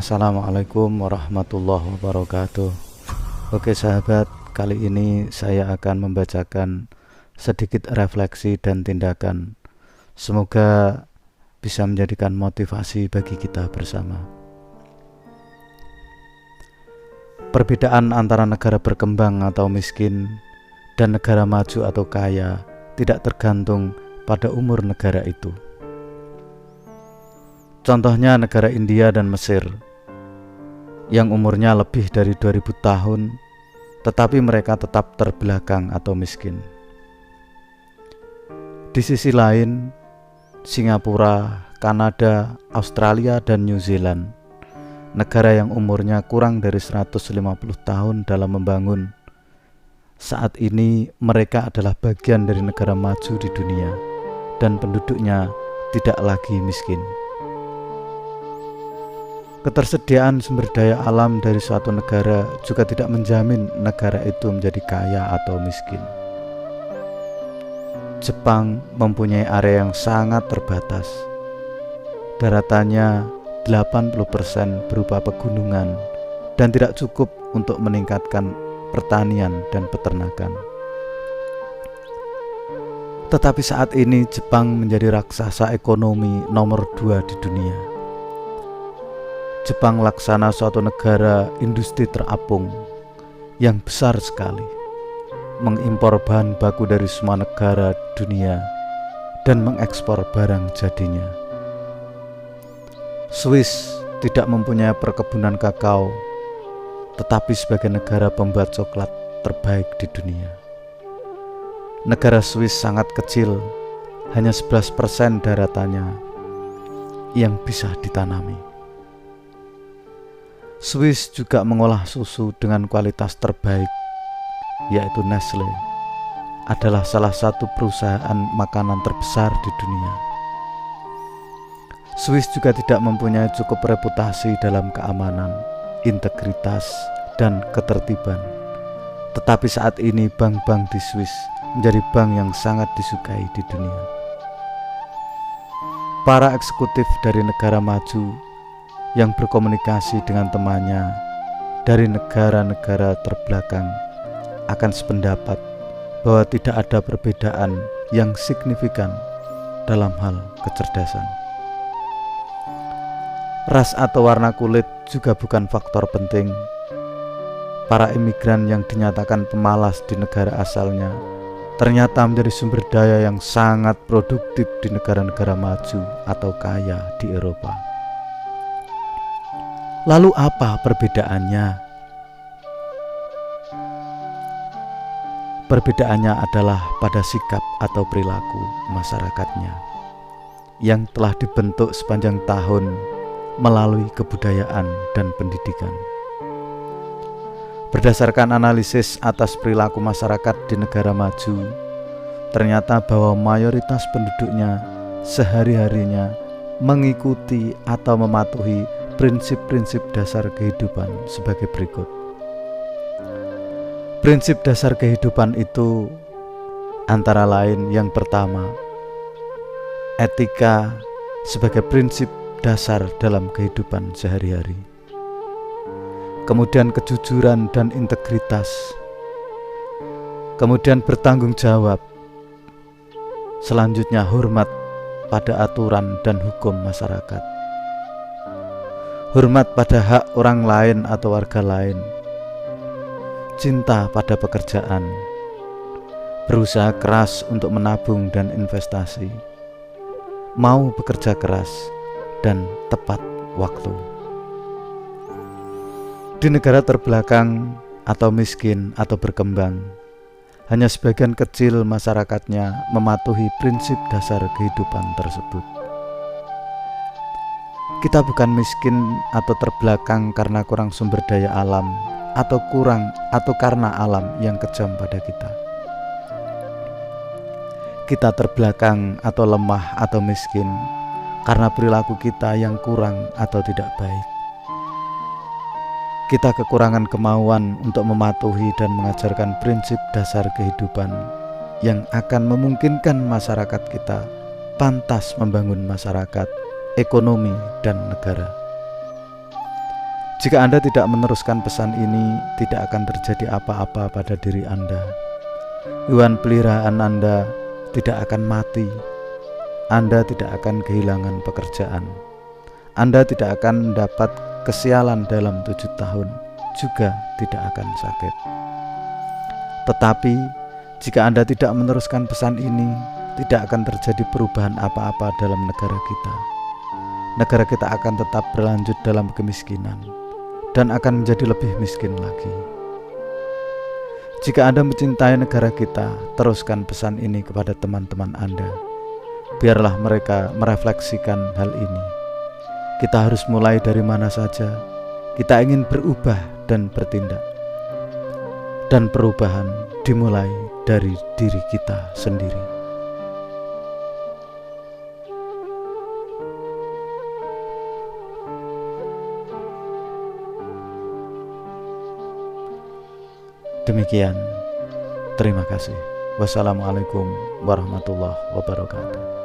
Assalamualaikum warahmatullahi wabarakatuh. Oke sahabat, kali ini saya akan membacakan sedikit refleksi dan tindakan. Semoga bisa menjadikan motivasi bagi kita bersama. Perbedaan antara negara berkembang atau miskin dan negara maju atau kaya tidak tergantung pada umur negara itu. Contohnya negara India dan Mesir yang umurnya lebih dari 2000 tahun, tetapi mereka tetap terbelakang atau miskin. Di sisi lain, Singapura, Kanada, Australia, dan New Zealand, negara yang umurnya kurang dari 150 tahun dalam membangun, saat ini mereka adalah bagian dari negara maju di dunia dan penduduknya tidak lagi miskin. Ketersediaan sumber daya alam dari suatu negara juga tidak menjamin negara itu menjadi kaya atau miskin. Jepang mempunyai area yang sangat terbatas. Daratannya 80% berupa pegunungan dan tidak cukup untuk meningkatkan pertanian dan peternakan. Tetapi saat ini Jepang menjadi raksasa ekonomi nomor 2 di dunia. Jepang laksana suatu negara industri terapung yang besar sekali, mengimpor bahan baku dari semua negara dunia dan mengekspor barang jadinya. Swiss tidak mempunyai perkebunan kakao, tetapi sebagai negara pembuat coklat terbaik di dunia. Negara Swiss sangat kecil, hanya 11% daratannya yang bisa ditanami. Swiss juga mengolah susu dengan kualitas terbaik, yaitu Nestle, adalah salah satu perusahaan makanan terbesar di dunia. Swiss juga tidak mempunyai cukup reputasi dalam keamanan, integritas, dan ketertiban. Tetapi saat ini bank-bank di Swiss menjadi bank yang sangat disukai di dunia. Para eksekutif dari negara maju yang berkomunikasi dengan temannya dari negara-negara terbelakang akan sependapat bahwa tidak ada perbedaan yang signifikan dalam hal kecerdasan. Ras atau warna kulit juga bukan faktor penting. Para imigran yang dinyatakan pemalas di negara asalnya ternyata menjadi sumber daya yang sangat produktif di negara-negara maju atau kaya di Eropa. Lalu apa perbedaannya? Perbedaannya adalah pada sikap atau perilaku masyarakatnya yang telah dibentuk sepanjang tahun melalui kebudayaan dan pendidikan. Berdasarkan analisis atas perilaku masyarakat di negara maju, ternyata bahwa mayoritas penduduknya sehari-harinya mengikuti atau mematuhi prinsip-prinsip dasar kehidupan sebagai berikut. Prinsip dasar kehidupan itu antara lain yang pertama, etika sebagai prinsip dasar dalam kehidupan sehari-hari. Kemudian kejujuran dan integritas. Kemudian bertanggung jawab. Selanjutnya hormat pada aturan dan hukum masyarakat. Hormat pada hak orang lain atau warga lain. Cinta pada pekerjaan. Berusaha keras untuk menabung dan investasi. Mau bekerja keras dan tepat waktu. Di negara terbelakang atau miskin atau berkembang, hanya sebagian kecil masyarakatnya mematuhi prinsip dasar kehidupan tersebut. Kita bukan miskin atau terbelakang karena kurang sumber daya alam atau karena alam yang kejam pada kita. Kita terbelakang atau lemah atau miskin karena perilaku kita yang kurang atau tidak baik. Kita kekurangan kemauan untuk mematuhi dan mengajarkan prinsip dasar kehidupan yang akan memungkinkan masyarakat kita pantas membangun masyarakat, ekonomi, dan negara. Jika Anda tidak meneruskan pesan ini, tidak akan terjadi apa-apa pada diri Anda. Hewan peliharaan Anda tidak akan mati. Anda tidak akan kehilangan pekerjaan. Anda tidak akan mendapat kesialan dalam 7 tahun, juga tidak akan sakit. Tetapi, jika Anda tidak meneruskan pesan ini, tidak akan terjadi perubahan apa-apa dalam negara kita. Negara kita akan tetap berlanjut dalam kemiskinan dan akan menjadi lebih miskin lagi. Jika Anda mencintai negara kita, teruskan pesan ini kepada teman-teman Anda. Biarlah mereka merefleksikan hal ini. Kita harus mulai dari mana saja. Kita ingin berubah dan bertindak. Dan perubahan dimulai dari diri kita sendiri. Demikian, terima kasih. Wassalamualaikum warahmatullahi wabarakatuh.